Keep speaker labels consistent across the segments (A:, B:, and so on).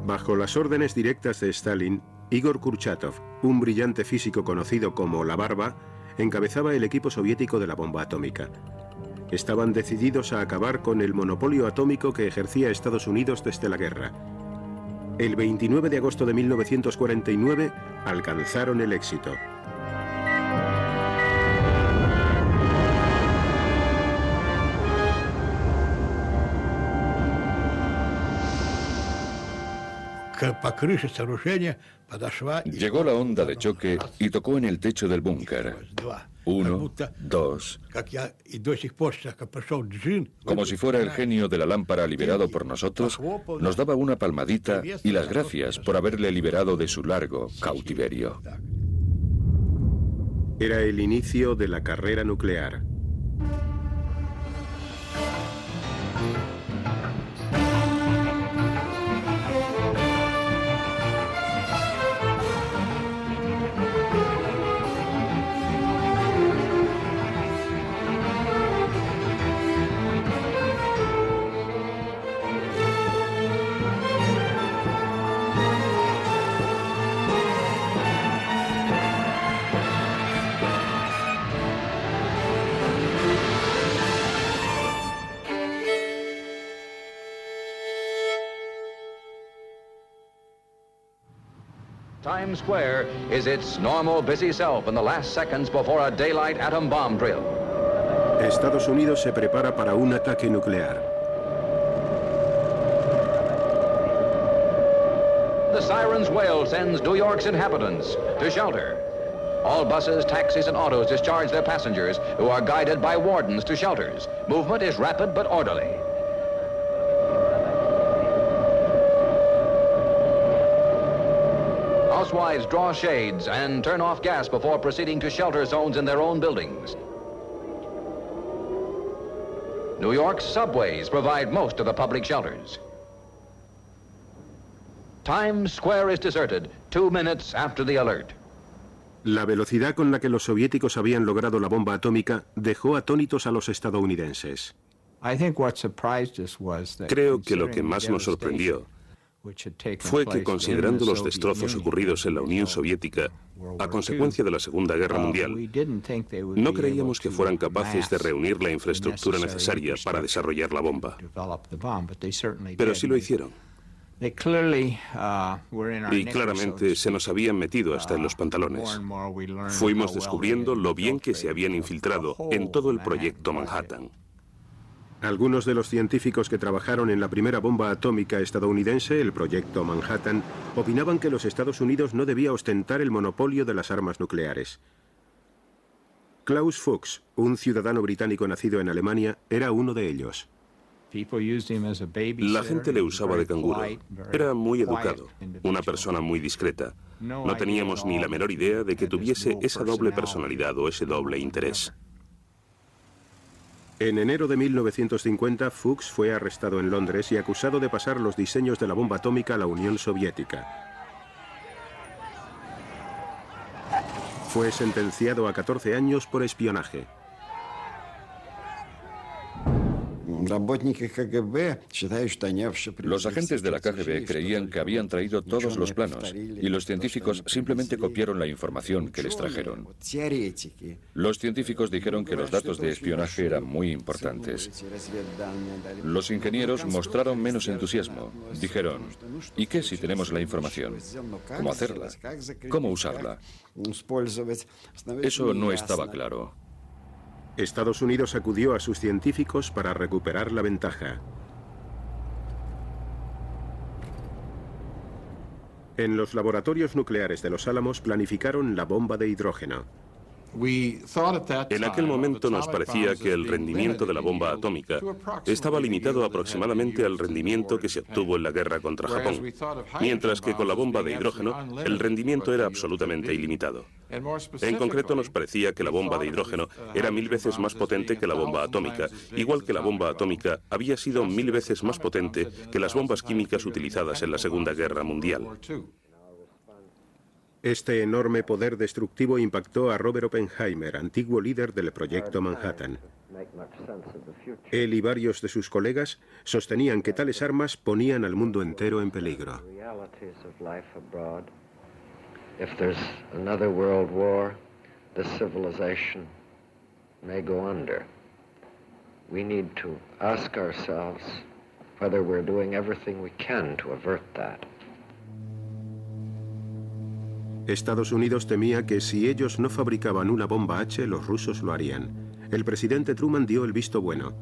A: Bajo las órdenes directas de Stalin, Igor Kurchatov, un brillante físico conocido como La Barba, encabezaba el equipo soviético de la bomba atómica. Estaban decididos a acabar con el monopolio atómico que ejercía Estados Unidos desde la guerra. El 29 de agosto de 1949 alcanzaron el éxito.
B: Llegó la onda de choque y tocó en el techo del búnker. 1, 2. Como si fuera el genio de la lámpara liberado por nosotros, nos daba una palmadita y las gracias por haberle liberado de su largo cautiverio.
A: Era el inicio de la carrera nuclear.
C: Times Square is its normal busy self in the last seconds before a daylight atom bomb drill.
A: Estados Unidos se prepara para un ataque nuclear.
C: The siren's wail sends New York's inhabitants to shelter. All buses, taxis, and autos discharge their passengers, who are guided by wardens to shelters. Movement is rapid but orderly. Housewives draw shades and turn off gas before proceeding to shelter zones in their own buildings. New York's subways provide most of the public shelters. Times Square is deserted 2 minutes after the alert.
A: La velocidad con la que los soviéticos habían logrado la bomba atómica dejó atónitos a los estadounidenses.
D: Creo que lo que más nos sorprendió fue que, considerando los destrozos ocurridos en la Unión Soviética a consecuencia de la Segunda Guerra Mundial, no creíamos que fueran capaces de reunir la infraestructura necesaria para desarrollar la bomba. Pero sí lo hicieron. Y claramente se nos habían metido hasta en los pantalones. Fuimos descubriendo lo bien que se habían infiltrado en todo el proyecto Manhattan.
A: Algunos de los científicos que trabajaron en la primera bomba atómica estadounidense, el proyecto Manhattan, opinaban que los Estados Unidos no debía ostentar el monopolio de las armas nucleares. Klaus Fuchs, un ciudadano británico nacido en Alemania, era uno de ellos.
D: La gente le usaba de canguro. Era muy educado, una persona muy discreta. No teníamos ni la menor idea de que tuviese esa doble personalidad o ese doble interés.
A: En enero de 1950, Fuchs fue arrestado en Londres y acusado de pasar los diseños de la bomba atómica a la Unión Soviética. Fue sentenciado a 14 años por espionaje.
B: Los agentes de la KGB creían que habían traído todos los planos y los científicos simplemente copiaron la información que les trajeron. Los científicos dijeron que los datos de espionaje eran muy importantes. Los ingenieros mostraron menos entusiasmo. Dijeron, ¿y qué si tenemos la información? ¿Cómo hacerla? ¿Cómo usarla? Eso no estaba claro.
A: Estados Unidos acudió a sus científicos para recuperar la ventaja. En los laboratorios nucleares de Los Álamos planificaron la bomba de hidrógeno.
D: En aquel momento nos parecía que el rendimiento de la bomba atómica estaba limitado aproximadamente al rendimiento que se obtuvo en la guerra contra Japón, mientras que con la bomba de hidrógeno el rendimiento era absolutamente ilimitado. En concreto, nos parecía que la bomba de hidrógeno era 1000 veces más potente que la bomba atómica, igual que la bomba atómica había sido 1000 veces más potente que las bombas químicas utilizadas en la Segunda Guerra Mundial.
A: Este enorme poder destructivo impactó a Robert Oppenheimer, antiguo líder del Proyecto Manhattan. Él y varios de sus colegas sostenían que tales armas ponían al mundo entero en peligro.
E: If there's another world war, this civilization may go under. We need to ask ourselves whether we're doing everything we can to avert that.
A: Estados Unidos temía que si ellos no fabricaban una bomba H, los rusos lo harían. El presidente Truman dio el visto bueno.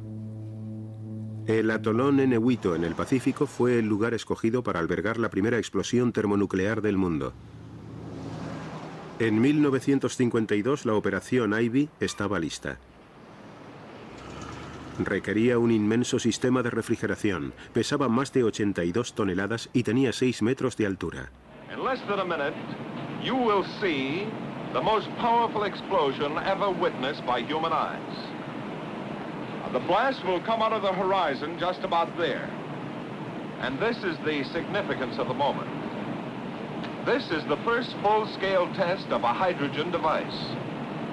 A: El atolón Enehuito en el Pacífico fue el lugar escogido para albergar la primera explosión termonuclear del mundo. En 1952 la operación Ivy estaba lista. Requería un inmenso sistema de refrigeración, pesaba más de 82 toneladas y tenía 6 metros de altura.
F: In less than a minute, you will see the most powerful explosion ever witnessed by human eyes. The blast will come out of the horizon just about there. And this is the significance of the moment. This is the first full-scale test of a hydrogen device.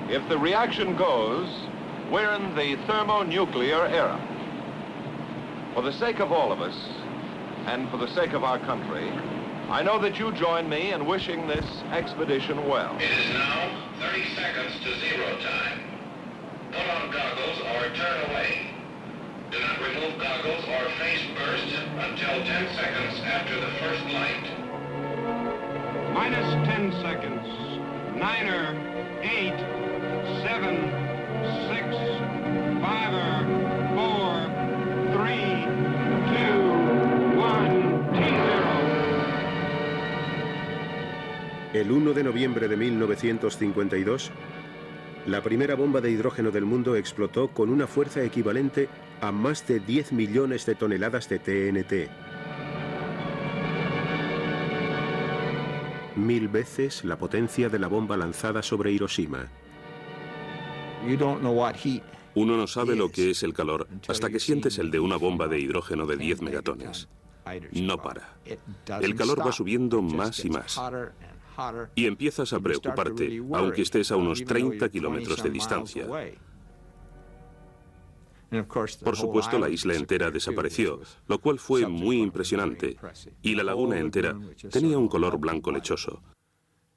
F: If the reaction goes, we're in the thermonuclear era. For the sake of all of us, and for the sake of our country, I know that you join me in wishing this expedition well.
G: It is now 30 seconds to zero time. Put on goggles or turn away. Do not remove goggles or face burst until 10 seconds after the first light.
H: Minus 10 seconds. 9er, 8, 7, 6, 5er, 4, 3, 2, 1, T0.
A: El 1 de noviembre de 1952, la primera bomba de hidrógeno del mundo explotó con una fuerza equivalente a más de 10 millones de toneladas de TNT. 1000 veces la potencia de la bomba lanzada sobre Hiroshima.
D: Uno no sabe lo que es el calor hasta que sientes el de una bomba de hidrógeno de 10 megatones. No para. El calor va subiendo más y más. Y empiezas a preocuparte, aunque estés a unos 30 kilómetros de distancia. Por supuesto, la isla entera desapareció, lo cual fue muy impresionante, y la laguna entera tenía un color blanco lechoso.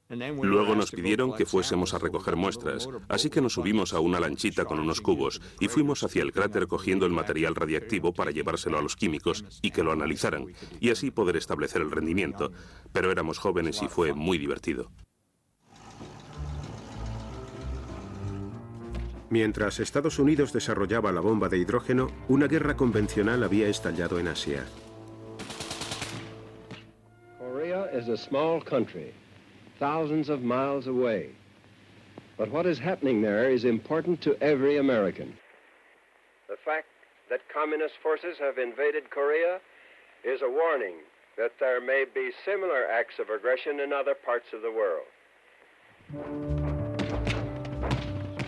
D: Luego nos pidieron que fuésemos a recoger muestras, así que nos subimos a una lanchita con unos cubos y fuimos hacia el cráter cogiendo el material radiactivo para llevárselo a los químicos y que lo analizaran, y así poder establecer el rendimiento. Pero éramos jóvenes y fue muy divertido.
A: Mientras Estados Unidos desarrollaba la bomba de hidrógeno, una guerra convencional había estallado en Asia.
E: Korea is a small country, thousands of miles away. But what is happening there is important to every American. The fact that communist forces have invaded Korea is a warning that there may be similar acts of aggression in other parts of the world.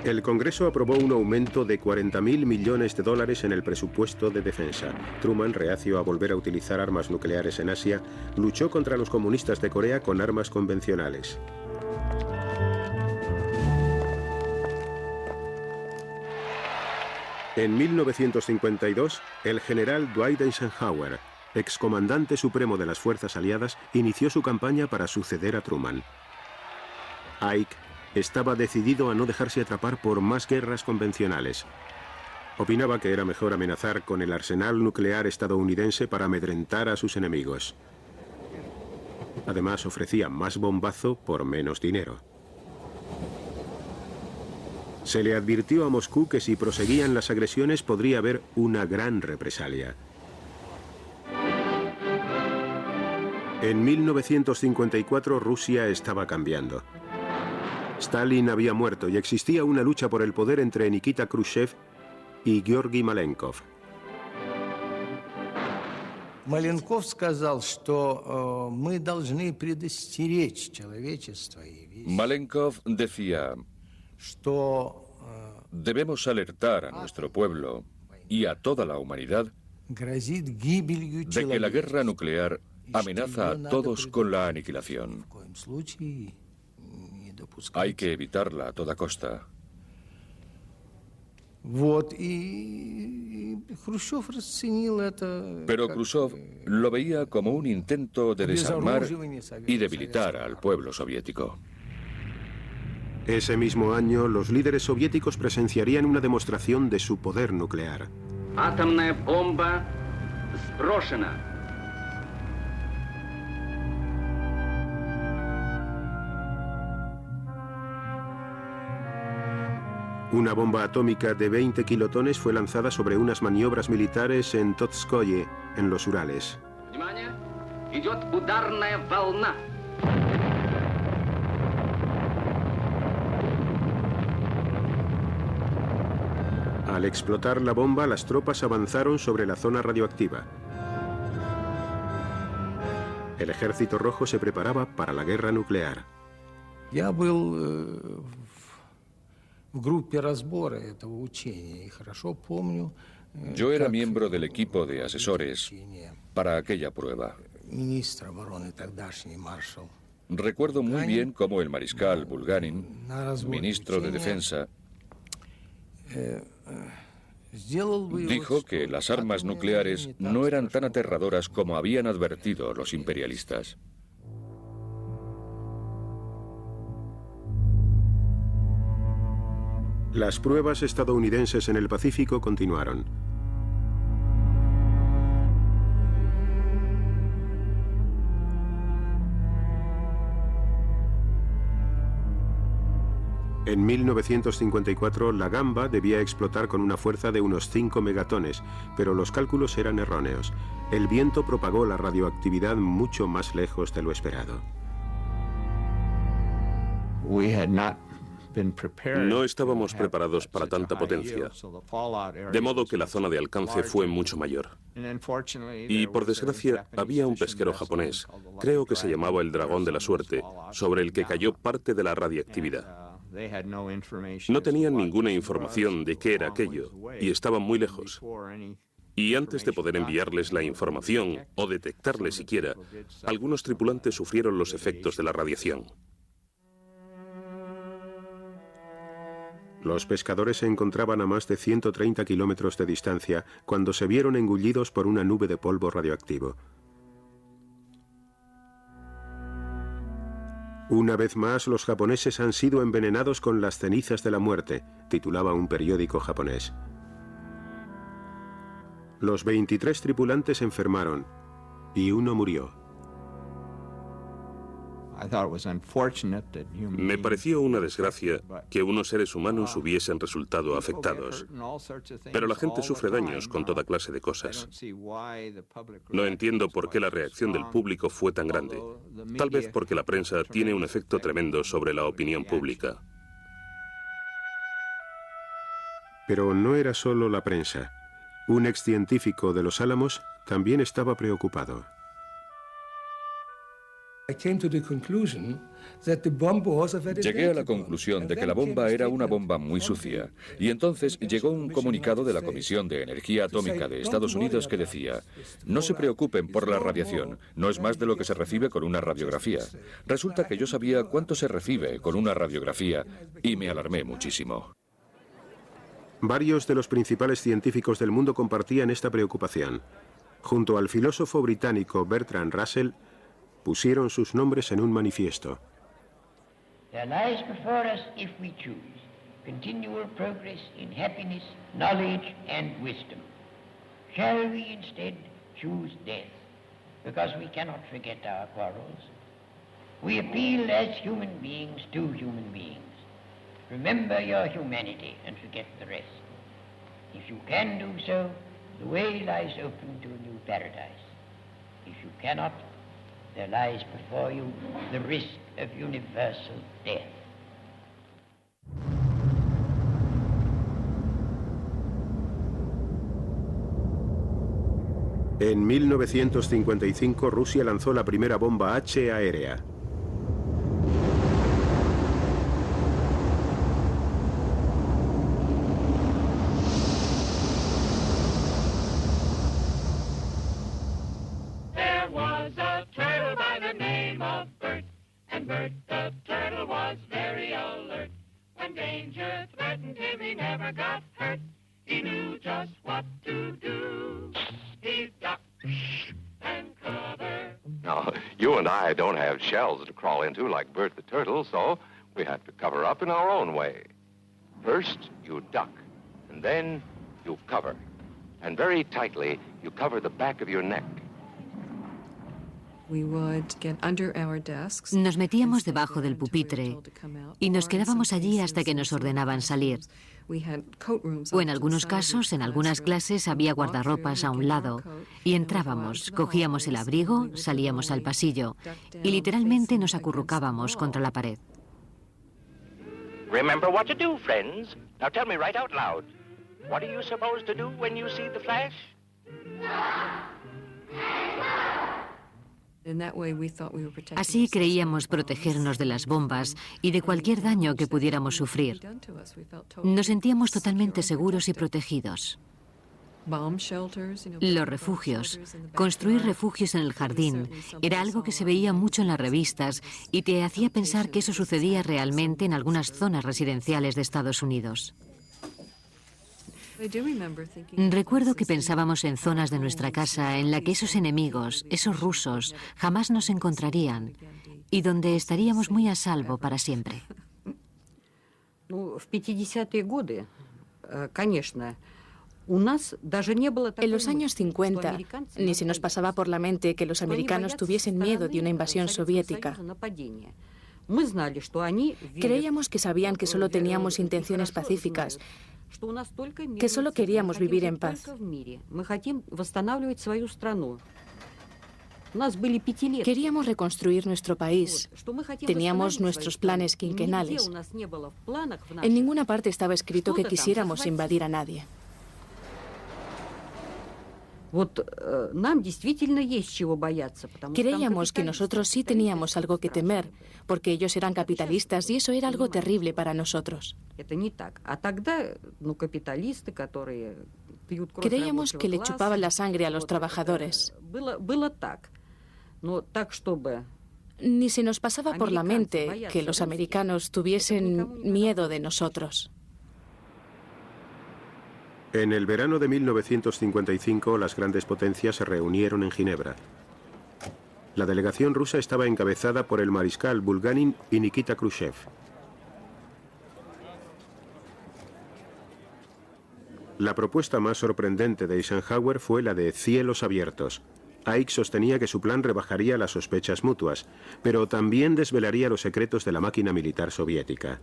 A: El Congreso aprobó un aumento de 40.000 millones de dólares en el presupuesto de defensa. Truman, reacio a volver a utilizar armas nucleares en Asia, luchó contra los comunistas de Corea con armas convencionales. En 1952, el general Dwight Eisenhower, excomandante supremo de las fuerzas aliadas, inició su campaña para suceder a Truman. Ike estaba decidido a no dejarse atrapar por más guerras convencionales. Opinaba que era mejor amenazar con el arsenal nuclear estadounidense para amedrentar a sus enemigos. Además, ofrecía más bombazo por menos dinero. Se le advirtió a Moscú que si proseguían las agresiones podría haber una gran represalia. En 1954 Rusia estaba cambiando. Stalin había muerto y existía una lucha por el poder entre Nikita Khrushchev y Georgi Malenkov.
I: Маленков сказал, что мы должны предостеречь человечество.
B: Malenkov decía, debemos alertar a nuestro pueblo y a toda la humanidad de que la guerra nuclear amenaza a todos con la aniquilación. Hay que evitarla a toda costa. Pero Khrushchev lo veía como un intento de desarmar y debilitar al pueblo soviético.
A: Ese mismo año, los líderes soviéticos presenciarían una demostración de su poder nuclear.
J: Атомная бомба сброшена.
A: Una bomba atómica de 20 kilotones fue lanzada sobre unas maniobras militares en Totskoye, en los Urales.
J: Внимание! Идет ударная волна.
A: Al explotar la bomba, las tropas avanzaron sobre la zona radioactiva. El Ejército Rojo se preparaba para la guerra nuclear.
B: Yo era miembro del equipo de asesores para aquella prueba. Recuerdo muy bien cómo el mariscal Bulganin, ministro de Defensa, dijo que las armas nucleares no eran tan aterradoras como habían advertido los imperialistas.
A: Las pruebas estadounidenses en el Pacífico continuaron. En 1954, la Gamba debía explotar con una fuerza de unos 5 megatones, pero los cálculos eran erróneos. El viento propagó la radioactividad mucho más lejos de lo esperado.
D: No estábamos preparados para tanta potencia, de modo que la zona de alcance fue mucho mayor. Y por desgracia, había un pesquero japonés, creo que se llamaba el Dragón de la Suerte, sobre el que cayó parte de la radiactividad. No tenían ninguna información de qué era aquello, y estaban muy lejos. Y antes de poder enviarles la información, o detectarle siquiera, algunos tripulantes sufrieron los efectos de la radiación.
A: Los pescadores se encontraban a más de 130 kilómetros de distancia cuando se vieron engullidos por una nube de polvo radioactivo. Una vez más, los japoneses han sido envenenados con las cenizas de la muerte, titulaba un periódico japonés. Los 23 tripulantes enfermaron y uno murió.
D: Me pareció una desgracia que unos seres humanos hubiesen resultado afectados. Pero la gente sufre daños con toda clase de cosas. No entiendo por qué la reacción del público fue tan grande. Tal vez porque la prensa tiene un efecto tremendo sobre la opinión pública.
A: Pero no era solo la prensa. Un excientífico de Los Álamos también estaba preocupado.
B: Llegué a la conclusión de que la bomba era una bomba muy sucia, y entonces llegó un comunicado de la Comisión de Energía Atómica de Estados Unidos que decía: no se preocupen por la radiación, no es más de lo que se recibe con una radiografía. Resulta que yo sabía cuánto se recibe con una radiografía y me alarmé muchísimo.
A: Varios de los principales científicos del mundo compartían esta preocupación. Junto al filósofo británico Bertrand Russell, pusieron sus nombres en un manifiesto.
K: There lies before us, if we choose, continual progress in happiness, knowledge, and wisdom. Shall we instead choose death, because we cannot forget our quarrels? We appeal as human beings to human beings. Remember your humanity and forget the rest. If you can do so, the way lies open to a new paradise. If you cannot, there lies before you the risk of universal death.
A: En 1955, Rusia lanzó la primera bomba H aérea.
G: Bert the turtle was very
L: danger threatened him, he never got hurt. He knew just what to do. He ducked and covered.
C: Now, you and I don't have shells to crawl into like Bert the Turtle, so we had to cover up in our own way. First, you duck, and then you cover. And very tightly, you cover the back of your neck.
M: Nos metíamos debajo del pupitre y nos quedábamos allí hasta que nos ordenaban salir. O en algunos casos, en algunas clases, había guardarropas a un lado y entrábamos, cogíamos el abrigo, salíamos al pasillo y literalmente nos acurrucábamos contra la pared.
N: Remember what to do, friends. Now tell me right out loud. What are you supposed to do when you see the flash?
M: Así creíamos protegernos de las bombas y de cualquier daño que pudiéramos sufrir. Nos sentíamos totalmente seguros y protegidos. Los refugios, construir refugios en el jardín, era algo que se veía mucho en las revistas y te hacía pensar que eso sucedía realmente en algunas zonas residenciales de Estados Unidos. Recuerdo que pensábamos en zonas de nuestra casa en la que esos enemigos, esos rusos, jamás nos encontrarían y donde estaríamos muy a salvo para siempre.
O: En los años 50, ni se nos pasaba por la mente que los americanos tuviesen miedo de una invasión soviética. Creíamos que sabían que solo teníamos intenciones pacíficas, que solo queríamos vivir en paz. Queríamos reconstruir nuestro país. Teníamos nuestros planes quinquenales. En ninguna parte estaba escrito que quisiéramos invadir a nadie. Creíamos que nosotros sí teníamos algo que temer, porque ellos eran capitalistas y eso era algo terrible para nosotros. Creíamos que le chupaban la sangre a los trabajadores. Ni se nos pasaba por la mente que los americanos tuviesen miedo de nosotros.
A: En el verano de 1955, las grandes potencias se reunieron en Ginebra. La delegación rusa estaba encabezada por el mariscal Bulganin y Nikita Khrushchev. La propuesta más sorprendente de Eisenhower fue la de cielos abiertos. Ike sostenía que su plan rebajaría las sospechas mutuas, pero también desvelaría los secretos de la máquina militar soviética.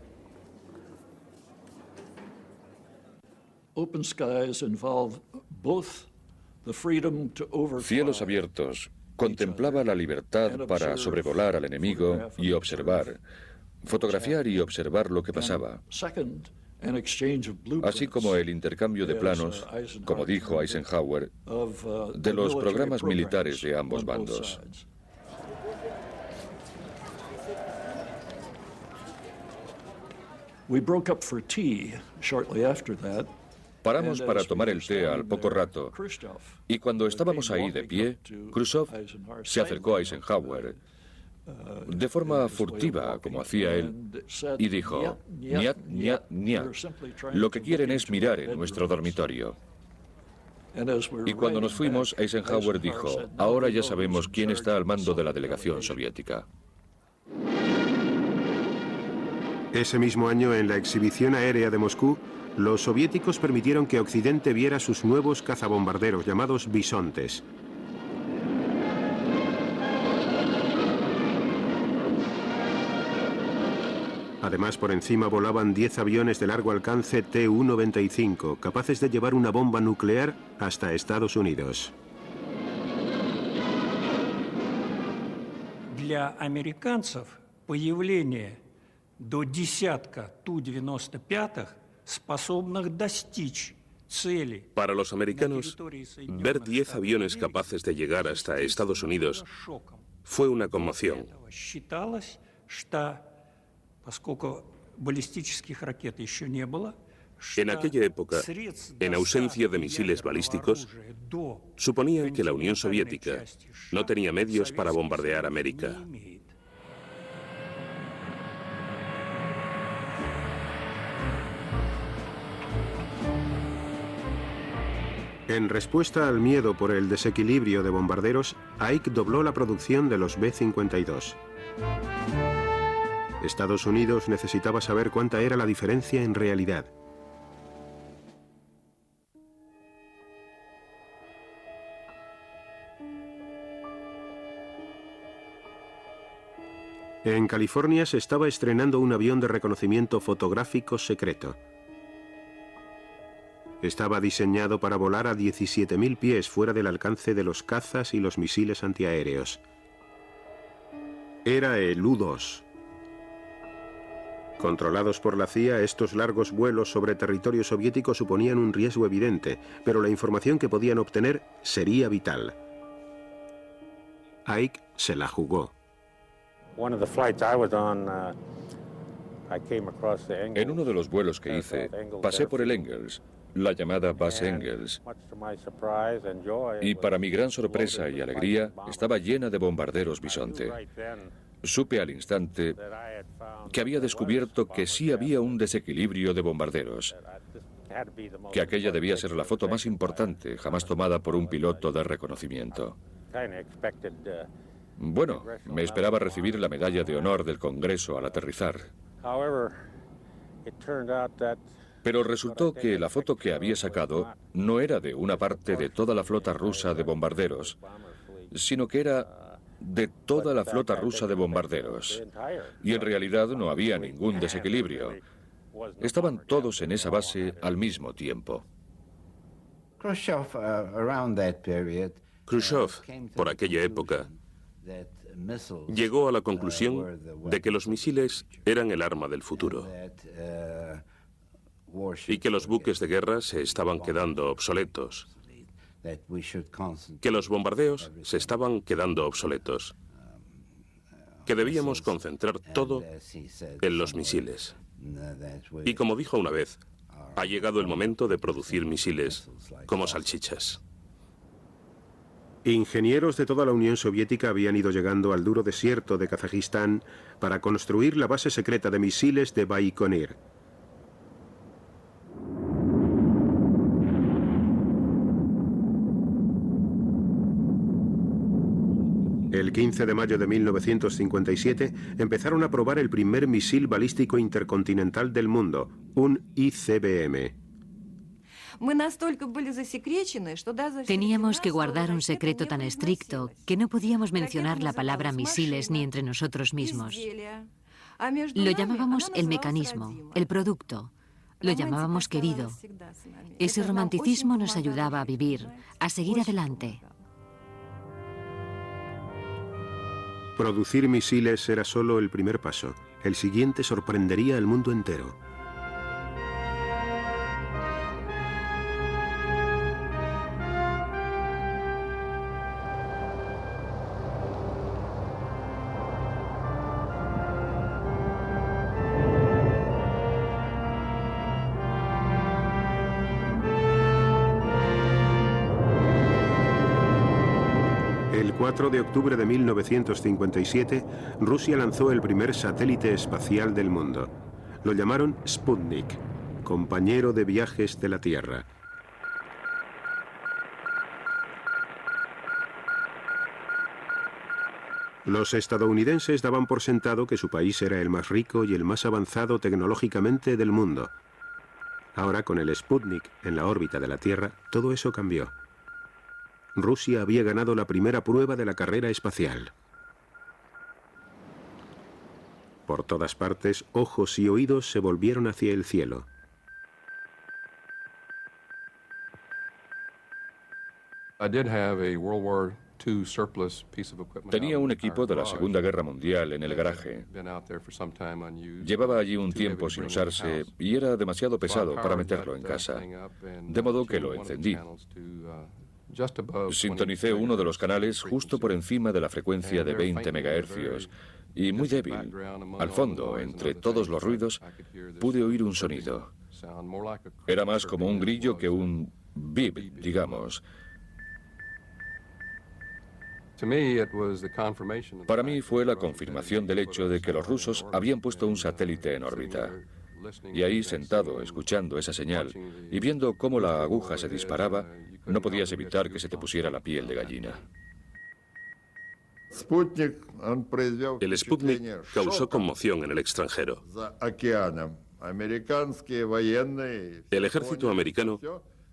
B: Cielos abiertos contemplaba la libertad para sobrevolar al enemigo y observar, fotografiar y observar lo que pasaba, así como el intercambio de planos, como dijo Eisenhower, de los programas militares de ambos bandos. Paramos para tomar el té al poco rato y cuando estábamos ahí de pie, Khrushchev se acercó a Eisenhower de forma furtiva, como hacía él, y dijo: "Niet, niet, niet. Lo que quieren es mirar en nuestro dormitorio". Y cuando nos fuimos, Eisenhower dijo: "Ahora ya sabemos quién está al mando de la delegación soviética".
A: Ese mismo año, en la exhibición aérea de Moscú, los soviéticos permitieron que Occidente viera sus nuevos cazabombarderos llamados bisontes. Además, por encima volaban 10 aviones de largo alcance Tu-95, capaces de llevar una bomba nuclear hasta Estados Unidos.
P: Для американцев появление до десятка Ту-95 способных достичь цели.
D: Para los americanos, ver 10 aviones capaces de llegar hasta Estados Unidos fue una conmoción.
P: Считалось, что поскольку баллистических ракет еще не было,
D: en aquella época, en ausencia de misiles balísticos, suponían que la Unión Soviética no tenía medios para bombardear América.
A: En respuesta al miedo por el desequilibrio de bombarderos, Ike dobló la producción de los B-52. Estados Unidos necesitaba saber cuánta era la diferencia en realidad. En California se estaba estrenando un avión de reconocimiento fotográfico secreto. Estaba diseñado para volar a 17.000 pies fuera del alcance de los cazas y los misiles antiaéreos. Era el U-2. Controlados por la CIA, estos largos vuelos sobre territorio soviético suponían un riesgo evidente, pero la información que podían obtener sería vital. Ike se la jugó.
B: En uno de los vuelos que hice, pasé por el Engels, la llamada base Engels, y para mi gran sorpresa y alegría, estaba llena de bombarderos Bisonte. Supe al instante que había descubierto que sí había un desequilibrio de bombarderos, que aquella debía ser la foto más importante jamás tomada por un piloto de reconocimiento. Bueno, me esperaba recibir la medalla de honor del Congreso al aterrizar. Pero resultó que la foto que había sacado no era de una parte de toda la flota rusa de bombarderos, sino que era de toda la flota rusa de bombarderos. Y en realidad no había ningún desequilibrio. Estaban todos en esa base al mismo tiempo.
D: Khrushchev, por aquella época, llegó a la conclusión de que los misiles eran el arma del futuro y que los buques de guerra se estaban quedando obsoletos, que los bombardeos se estaban quedando obsoletos, que debíamos concentrar todo en los misiles. Y como dijo una vez, ha llegado el momento de producir misiles como salchichas.
A: Ingenieros de toda la Unión Soviética habían ido llegando al duro desierto de Kazajistán para construir la base secreta de misiles de Baikonur. El 15 de mayo de 1957 empezaron a probar el primer misil balístico intercontinental del mundo, un ICBM.
M: Teníamos que guardar un secreto tan estricto que no podíamos mencionar la palabra misiles ni entre nosotros mismos. Lo llamábamos el mecanismo, el producto. Lo llamábamos querido. Ese romanticismo nos ayudaba a vivir, a seguir adelante.
A: Producir misiles era solo el primer paso. El siguiente sorprendería al mundo entero. El 4 de octubre de 1957, Rusia lanzó el primer satélite espacial del mundo. Lo llamaron Sputnik, compañero de viajes de la Tierra. Los estadounidenses daban por sentado que su país era el más rico y el más avanzado tecnológicamente del mundo. Ahora, con el Sputnik en la órbita de la Tierra, todo eso cambió. Rusia había ganado la primera prueba de la carrera espacial. Por todas partes, ojos y oídos se volvieron hacia el cielo.
B: Tenía un equipo de la Segunda Guerra Mundial en el garaje. Llevaba allí un tiempo sin usarse y era demasiado pesado para meterlo en casa, de modo que lo encendí. Sintonicé uno de los canales justo por encima de la frecuencia de 20 MHz y muy débil. Al fondo, entre todos los ruidos, pude oír un sonido. Era más como un grillo que un bip, digamos. Para mí fue la confirmación del hecho de que los rusos habían puesto un satélite en órbita. Y ahí, sentado, escuchando esa señal y viendo cómo la aguja se disparaba, no podías evitar que se te pusiera la piel de gallina.
D: El Sputnik causó conmoción en el extranjero. El ejército americano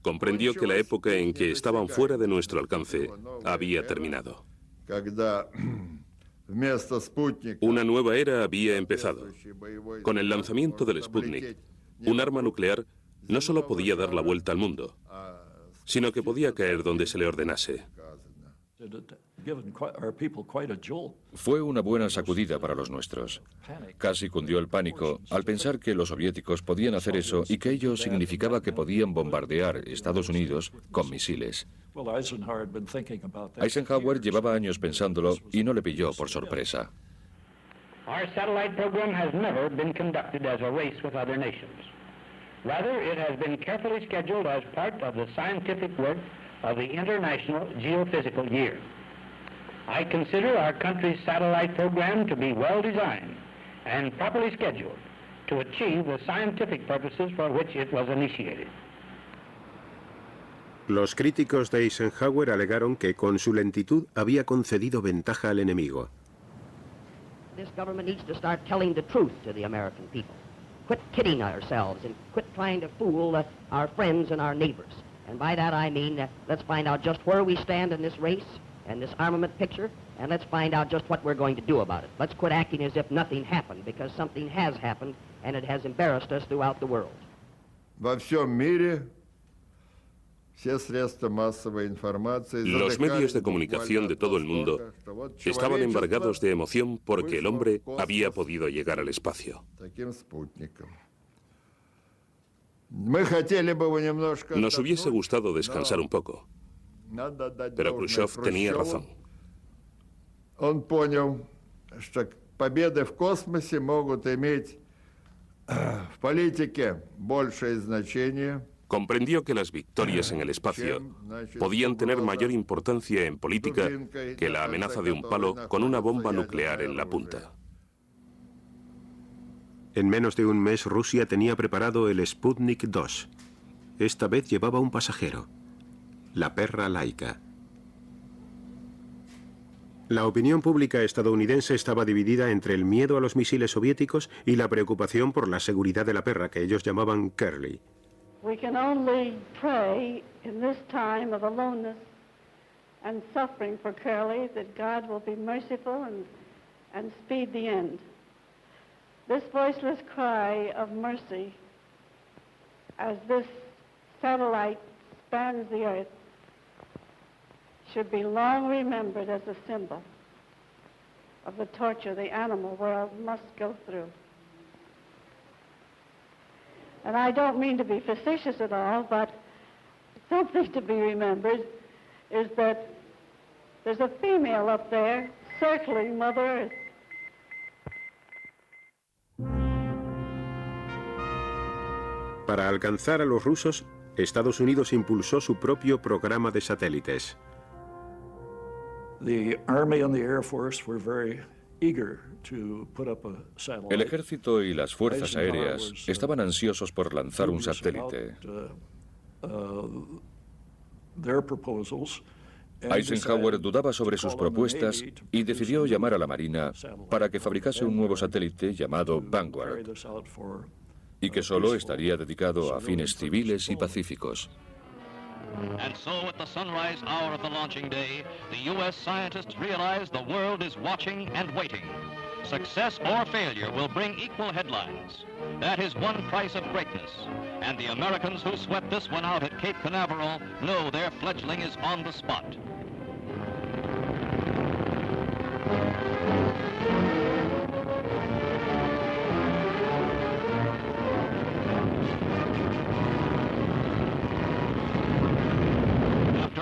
D: comprendió que la época en que estaban fuera de nuestro alcance había terminado. Una nueva era había empezado. Con el lanzamiento del Sputnik, un arma nuclear no solo podía dar la vuelta al mundo, sino que podía caer donde se le ordenase.
B: Fue una buena sacudida para los nuestros. Casi cundió el pánico al pensar que los soviéticos podían hacer eso y que ello significaba que podían bombardear Estados Unidos con misiles. Eisenhower llevaba años pensándolo y no le pilló por sorpresa.
Q: Our satellite program has never been conducted as a race with other nations. Rather, it has been carefully scheduled as part of the scientific work of the International Geophysical Year. I consider our country's satellite program to be well designed and properly scheduled to achieve the scientific purposes for which it was initiated.
A: Los críticos de Eisenhower alegaron que con su lentitud había concedido ventaja al enemigo.
R: This government needs to start telling the truth to the American people. Quit kidding ourselves and quit trying to fool our friends and our neighbors. And by that I mean, let's find out just where we stand in this race and this armament picture, and let's find out just what we're going to do about it. Let's quit acting as if nothing happened, because something has happened, and it has embarrassed us throughout the world.
D: Los medios de comunicación de todo el mundo estaban embargados de emoción porque el hombre había podido llegar al espacio. Nos hubiese gustado descansar un poco, pero Khrushchev tenía razón.
S: Он понял, что победы в космосе могут иметь в политике большее значение.
D: Comprendió que las victorias en el espacio podían tener mayor importancia en política que la amenaza de un palo con una bomba nuclear en la punta.
A: En menos de un mes, Rusia tenía preparado el Sputnik 2. Esta vez llevaba un pasajero, la perra Laika. La opinión pública estadounidense estaba dividida entre el miedo a los misiles soviéticos y la preocupación por la seguridad de la perra, que ellos llamaban Curly.
T: We can only pray in this time of aloneness and suffering for Curly that God will be merciful and speed the end. This voiceless cry of mercy as this satellite spans the earth should be long remembered as a symbol of the torture the animal world must go through. And I don't mean to be facetious at all, but something to be remembered is that there's a female up there circling Mother Earth.
A: Para alcanzar a los rusos, Estados Unidos impulsó su propio programa de satélites.
U: The Army and the Air Force were very eager to put up a satellite.
B: El ejército y las fuerzas aéreas estaban ansiosos por lanzar un satélite. Eisenhower dudaba sobre sus propuestas y decidió llamar a la Marina para que fabricase un nuevo satélite llamado Vanguard, y que solo estaría dedicado a fines civiles y pacíficos.
V: And so at the sunrise hour of the launching day, the U.S. scientists realize the world is watching and waiting. Success or failure will bring equal headlines. That is one price of greatness. And the Americans who swept this one out at Cape Canaveral know their fledgling is on the spot.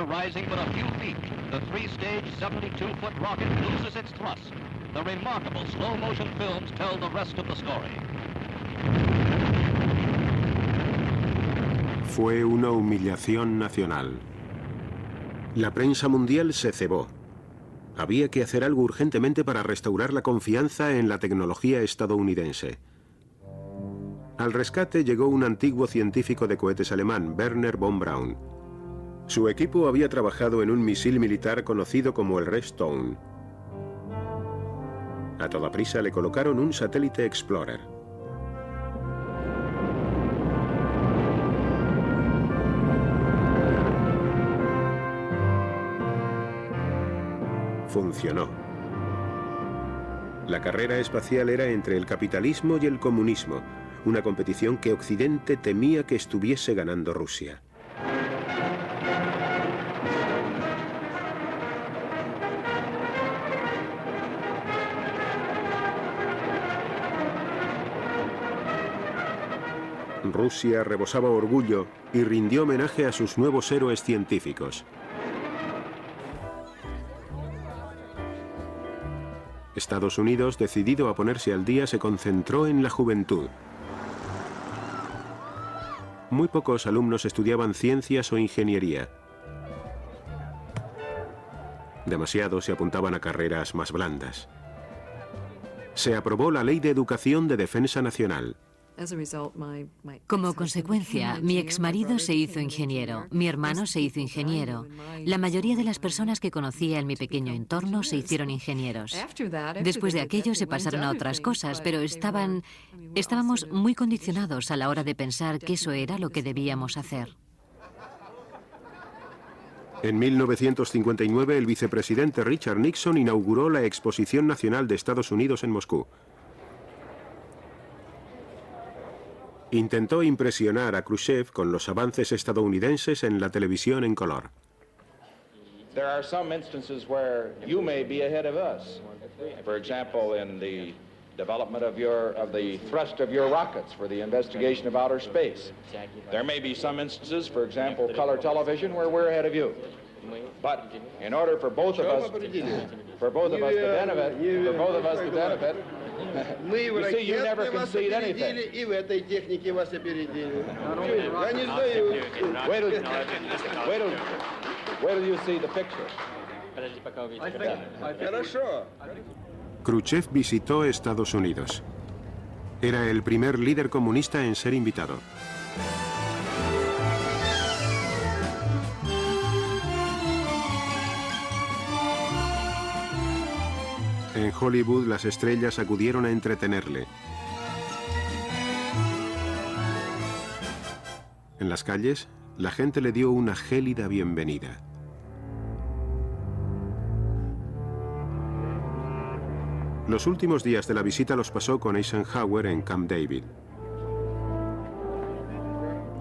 V: Rising but a few feet, the three-stage 72-foot rocket loses its thrust. The remarkable slow-motion films tell the rest of the story.
A: Fue una humillación nacional. La prensa mundial se cebó. Había que hacer algo urgentemente para restaurar la confianza en la tecnología estadounidense. Al rescate llegó un antiguo científico de cohetes alemán, Werner von Braun. Su equipo había trabajado en un misil militar conocido como el Redstone. A toda prisa le colocaron un satélite Explorer. Funcionó. La carrera espacial era entre el capitalismo y el comunismo, una competición que Occidente temía que estuviese ganando Rusia. Rusia rebosaba orgullo y rindió homenaje a sus nuevos héroes científicos. Estados Unidos, decidido a ponerse al día, se concentró en la juventud. Muy pocos alumnos estudiaban ciencias o ingeniería. Demasiados se apuntaban a carreras más blandas. Se aprobó la Ley de Educación de Defensa Nacional.
M: Como consecuencia, mi exmarido se hizo ingeniero, mi hermano se hizo ingeniero, la mayoría de las personas que conocía en mi pequeño entorno se hicieron ingenieros. Después de aquello se pasaron a otras cosas, pero estábamos muy condicionados a la hora de pensar que eso era lo que debíamos hacer.
A: En 1959, el vicepresidente Richard Nixon inauguró la Exposición Nacional de Estados Unidos en Moscú. Intentó impresionar a Khrushchev con los avances estadounidenses en la televisión en color.
F: There are some instances where you may be ahead of us. For example, in the development of the thrust of your rockets for the investigation of outer space. There may be some instances, for example, color television, where we're ahead of you. But in order for both of us to benefit, you see, you never concede anything. Wait till you see the picture.
A: Khrushchev visitó Estados Unidos. Era el primer líder comunista en ser invitado. En Hollywood, las estrellas acudieron a entretenerle. En las calles, la gente le dio una gélida bienvenida. Los últimos días de la visita los pasó con Eisenhower en Camp David.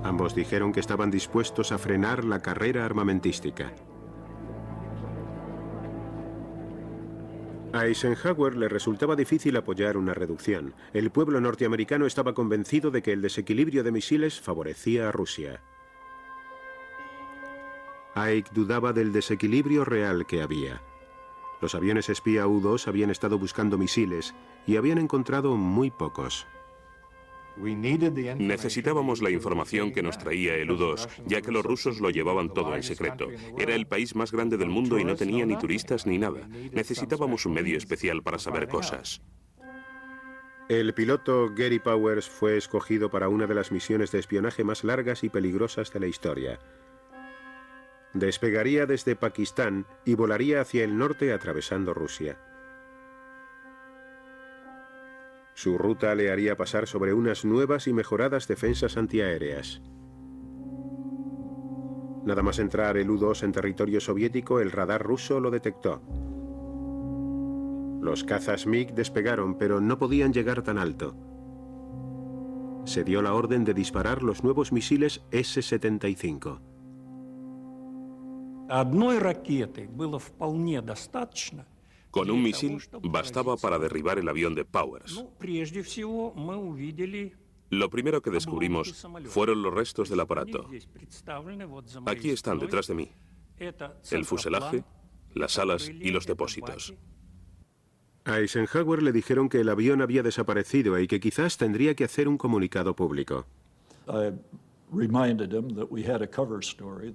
A: Ambos dijeron que estaban dispuestos a frenar la carrera armamentística. A Eisenhower le resultaba difícil apoyar una reducción. El pueblo norteamericano estaba convencido de que el desequilibrio de misiles favorecía a Rusia. Ike dudaba del desequilibrio real que había. Los aviones espía U-2 habían estado buscando misiles y habían encontrado muy pocos.
D: Necesitábamos la información que nos traía el U-2, ya que los rusos lo llevaban todo en secreto. Era el país más grande del mundo y no tenía ni turistas ni nada. Necesitábamos un medio especial para saber cosas.
A: El piloto Gary Powers fue escogido para una de las misiones de espionaje más largas y peligrosas de la historia. Despegaría desde Pakistán y volaría hacia el norte atravesando Rusia. Su ruta le haría pasar sobre unas nuevas y mejoradas defensas antiaéreas. Nada más entrar el U-2 en territorio soviético, el radar ruso lo detectó. Los cazas MiG despegaron, pero no podían llegar tan alto. Se dio la orden de disparar los nuevos misiles S-75.
D: Con un misil bastaba para derribar el avión de Powers. Lo primero que descubrimos fueron los restos del aparato. Aquí están detrás de mí. El fuselaje, las alas y los depósitos.
A: A Eisenhower le dijeron que el avión había desaparecido y que quizás tendría que hacer un comunicado público.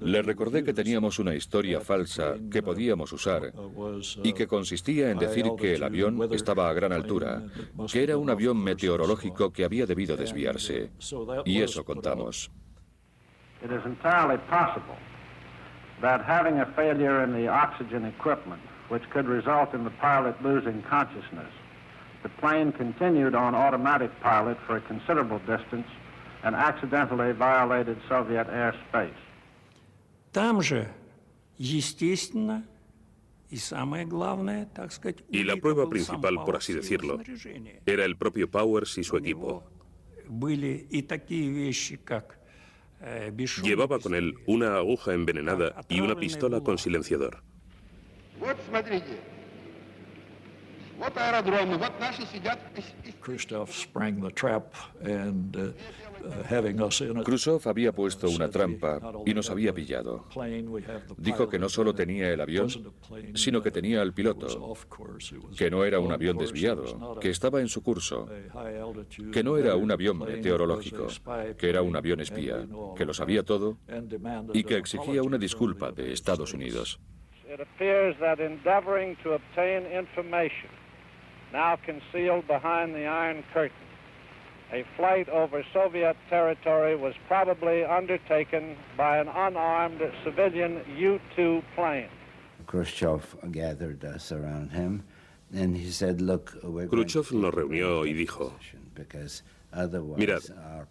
B: Le recordé que teníamos una historia falsa que podíamos usar y que consistía en decir que el avión estaba a gran altura, que era un avión meteorológico que había debido desviarse. Y eso contamos.
Q: that having a failure in the oxygen equipment, which could result in the pilot losing consciousness, the plane continued on automatic pilot for a considerable distance and accidentally violated Soviet airspace.
P: Там же, естественно, y самое главное, так сказать,
D: y la prueba principal, por así decirlo, era el propio Powers y su equipo.
P: Были и такие вещи, как
D: Llevaba con él una aguja envenenada y una pistola con silenciador.
B: Khrushchev había puesto una trampa y nos había pillado. Dijo que no solo tenía el avión, sino que tenía al piloto, que no era un avión desviado, que estaba en su curso, que no era un avión meteorológico, que era un avión espía, que lo sabía todo y que exigía una disculpa de Estados Unidos.
Q: Now concealed behind the Iron Curtain, a flight over Soviet territory was probably undertaken by an unarmed civilian U-2 plane.
E: Khrushchev gathered us around him, and he said, "Look,
D: Khrushchev nos reunió y dijo: Mirad,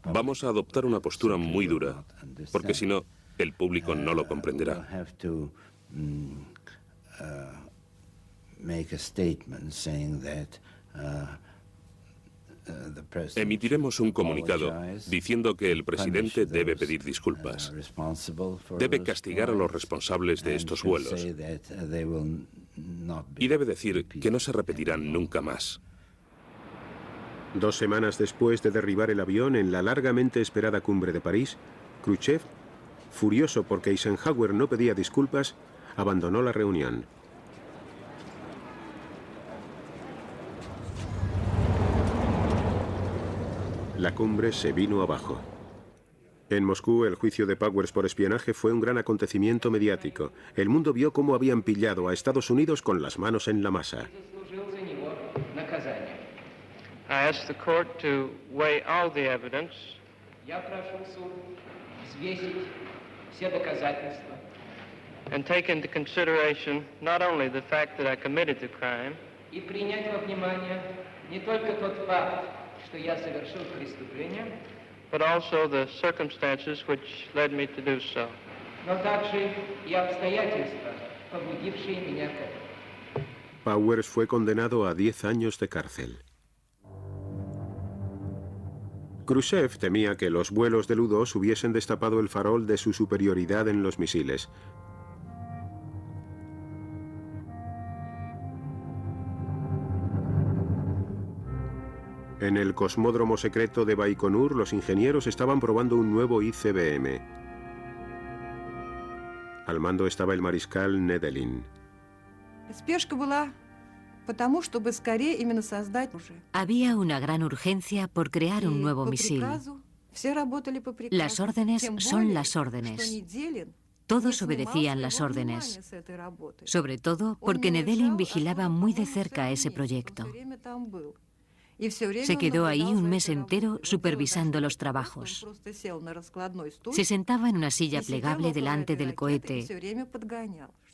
D: vamos a adoptar una postura muy dura, porque si no, el público no lo comprenderá. Emitiremos un comunicado diciendo que el presidente debe pedir disculpas, debe castigar a los responsables de estos vuelos y debe decir que no se repetirán nunca más".
A: 2 semanas después de derribar el avión en la largamente esperada cumbre de París, Khrushchev, furioso porque Eisenhower no pedía disculpas, abandonó la reunión. La cumbre se vino abajo. En Moscú, el juicio de Powers por espionaje fue un gran acontecimiento mediático. El mundo vio cómo habían pillado a Estados Unidos con las manos en la masa.
H: I ask the court to weigh all the evidence. And take into consideration not only the fact that I committed the crime, but also the circumstances which led me to do so.
A: Powers fue condenado a 10 años de cárcel. Khrushchev temía que los vuelos del U-2 hubiesen destapado el farol de su superioridad en los misiles. En el cosmódromo secreto de Baikonur, los ingenieros estaban probando un nuevo ICBM. Al mando estaba el mariscal Nedelin.
M: Había una gran urgencia por crear un nuevo misil. Las órdenes son las órdenes. Todos obedecían las órdenes, sobre todo porque Nedelin vigilaba muy de cerca ese proyecto. Se quedó ahí un mes entero supervisando los trabajos. Se sentaba en una silla plegable delante del cohete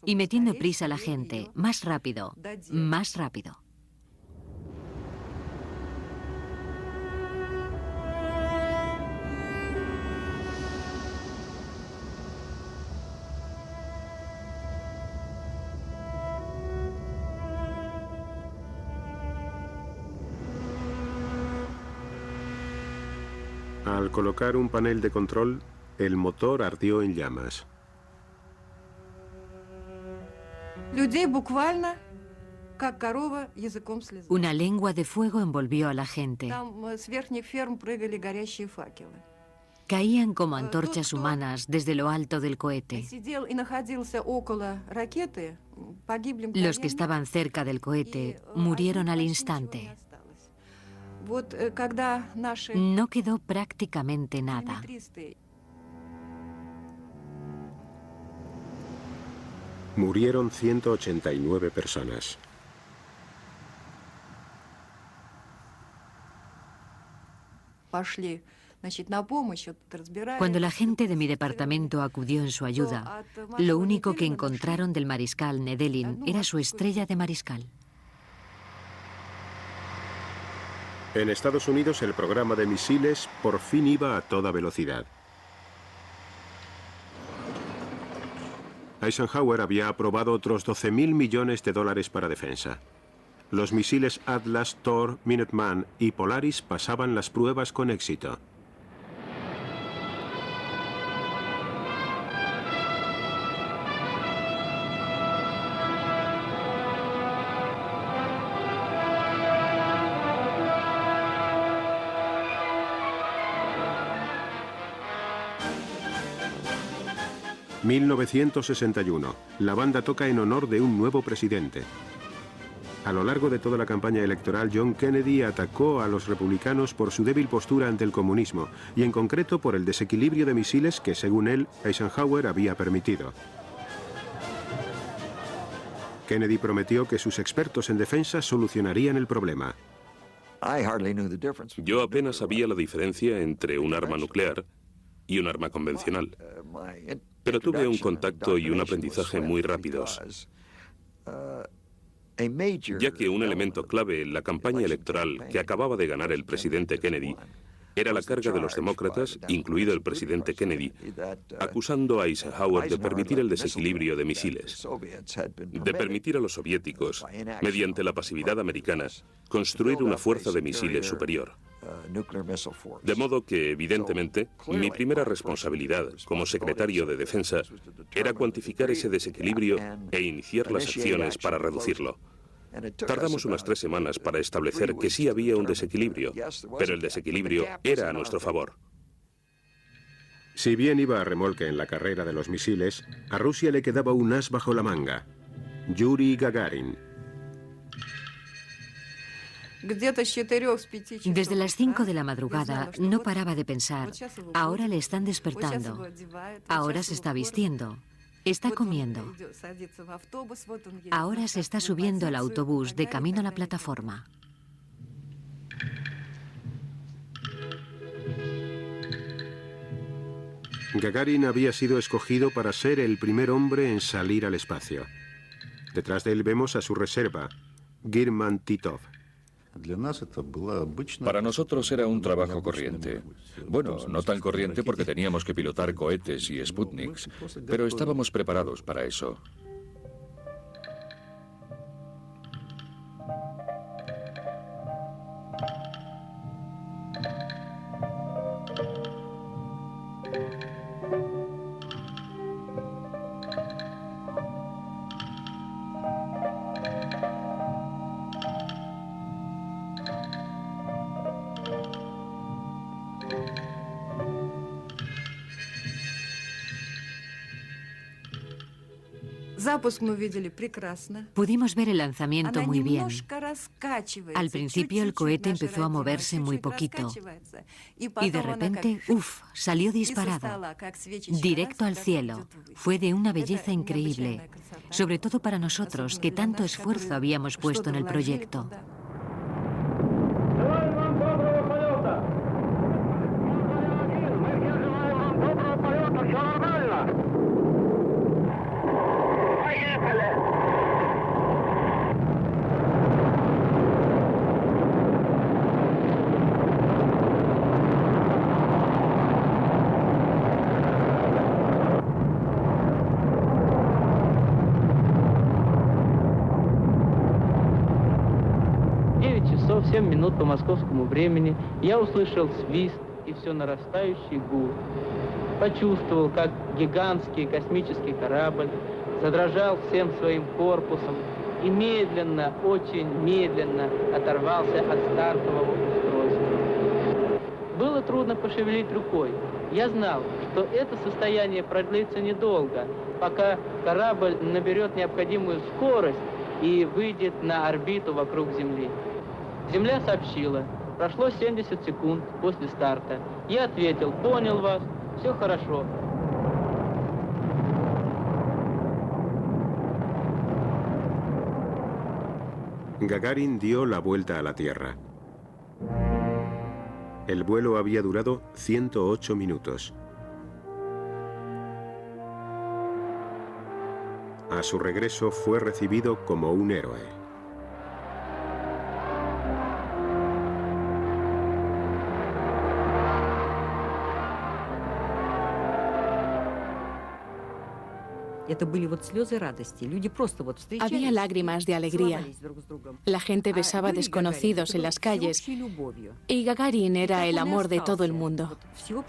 M: y metiendo prisa a la gente, más rápido, más rápido.
A: Al colocar un panel de control, el motor ardió en llamas.
M: Una lengua de fuego envolvió a la gente. Caían como antorchas humanas desde lo alto del cohete. Los que estaban cerca del cohete murieron al instante. No quedó prácticamente nada.
A: Murieron 189 personas.
M: Cuando la gente de mi departamento acudió en su ayuda, lo único que encontraron del mariscal Nedelin era su estrella de mariscal.
A: En Estados Unidos, el programa de misiles por fin iba a toda velocidad. Eisenhower había aprobado otros 12.000 millones de dólares para defensa. Los misiles Atlas, Thor, Minuteman y Polaris pasaban las pruebas con éxito. ...1961... la banda toca en honor de un nuevo presidente. A lo largo de toda la campaña electoral, John Kennedy atacó a los republicanos por su débil postura ante el comunismo y en concreto por el desequilibrio de misiles que, según él, Eisenhower había permitido. Kennedy prometió que sus expertos en defensa solucionarían el problema.
D: Yo apenas sabía la diferencia entre un arma nuclear y un arma convencional, pero tuve un contacto y un aprendizaje muy rápidos, ya que un elemento clave en la campaña electoral que acababa de ganar el presidente Kennedy era la carga de los demócratas, incluido el presidente Kennedy, acusando a Eisenhower de permitir el desequilibrio de misiles, de permitir a los soviéticos, mediante la pasividad americana, construir una fuerza de misiles superior. De modo que, evidentemente, mi primera responsabilidad como secretario de Defensa era cuantificar ese desequilibrio e iniciar las acciones para reducirlo. Tardamos unas 3 semanas para establecer que sí había un desequilibrio, pero el desequilibrio era a nuestro favor.
A: Si bien iba a remolque en la carrera de los misiles, a Rusia le quedaba un as bajo la manga: Yuri Gagarin.
M: Desde las 5 de la madrugada no paraba de pensar: ahora le están despertando, ahora se está vistiendo, está comiendo, ahora se está subiendo al autobús de camino a la plataforma.
A: Gagarin había sido escogido para ser el primer hombre en salir al espacio. Detrás de él vemos a su reserva, German Titov.
B: Para nosotros era un trabajo corriente. Bueno, no tan corriente porque teníamos que pilotar cohetes y Sputniks, pero estábamos preparados para eso.
M: Pudimos ver el lanzamiento muy bien. Al principio el cohete empezó a moverse muy poquito y de repente, salió disparado, directo al cielo. Fue de una belleza increíble, sobre todo para nosotros que tanto esfuerzo habíamos puesto en el proyecto.
H: В 7 минут по московскому времени я услышал свист и все нарастающий гул. Почувствовал, как гигантский космический корабль задрожал всем своим корпусом и медленно, очень медленно оторвался от стартового устройства. Было трудно пошевелить рукой. Я знал, что это состояние продлится недолго, пока корабль наберет необходимую скорость и выйдет на орбиту вокруг Земли. Земля сообщила: прошло 70 секунд после старта. Я ответил: понял вас, все хорошо.
A: Gagarin dio la vuelta a la Tierra. El vuelo había durado 108 minutos. A su regreso fue recibido como un héroe.
O: Había lágrimas de alegría. La gente besaba desconocidos en las calles y Gagarin era el amor de todo el mundo.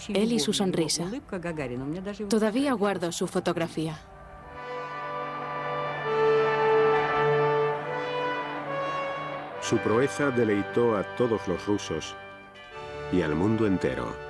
O: Él y su sonrisa. Todavía guardo su fotografía.
A: Su proeza deleitó a todos los rusos y al mundo entero.